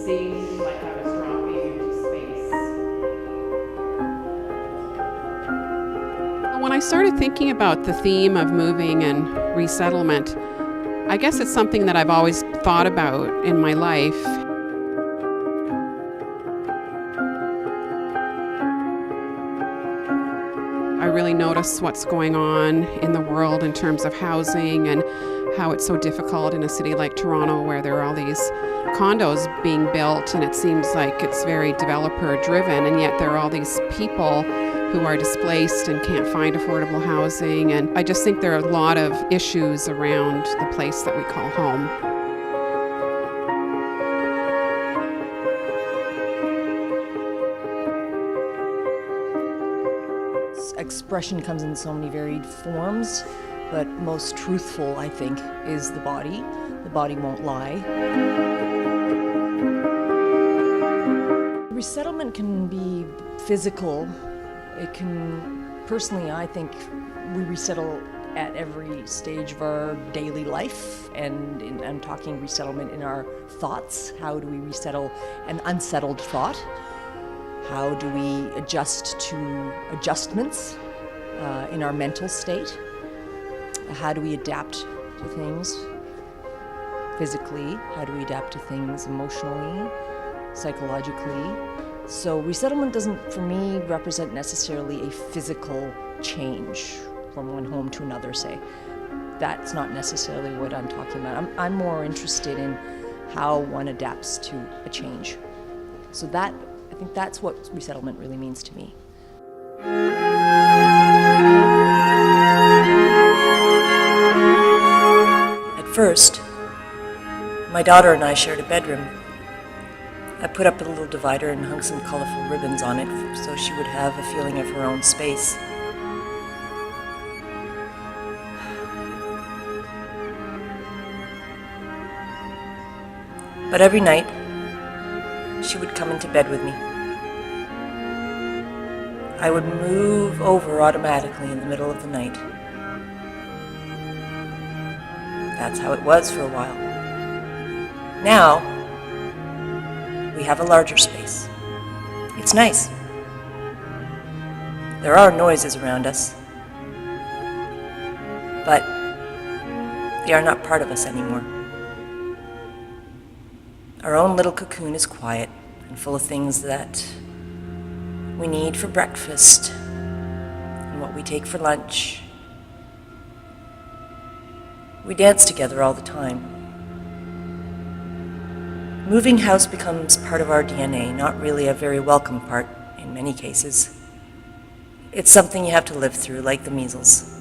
seemed like I was dropping into space. When I started thinking about the theme of moving and resettlement, I guess it's something that I've always thought about in my life. I really notice what's going on in the world in terms of housing and how it's so difficult in a city like Toronto, where there are all these condos being built and it seems like it's very developer driven, and yet there are all these people who are displaced and can't find affordable housing. And I just think there are a lot of issues around the place that we call home. Expression comes in so many varied forms, but most truthful, I think, is the body. The body won't lie. Resettlement can be physical. It can, personally, I think we resettle at every stage of our daily life, and I'm talking resettlement in our thoughts. How do we resettle an unsettled thought? How do we adjust to adjustments in our mental state? How do we adapt to things physically? How do we adapt to things emotionally, psychologically? So resettlement doesn't, for me, represent necessarily a physical change from one home to another, say. That's not necessarily what I'm talking about. I'm more interested in how one adapts to a change. So that, I think that's what resettlement really means to me. At first, my daughter and I shared a bedroom. I put up a little divider and hung some colorful ribbons on it so she would have a feeling of her own space. But every night, she would come into bed with me. I would move over automatically in the middle of the night. That's how it was for a while. Now, we have a larger space. It's nice. There are noises around us, but they are not part of us anymore. Our own little cocoon is quiet and full of things that we need for breakfast and what we take for lunch. We dance together all the time. Moving house becomes part of our DNA, not really a very welcome part in many cases. It's something you have to live through, like the measles.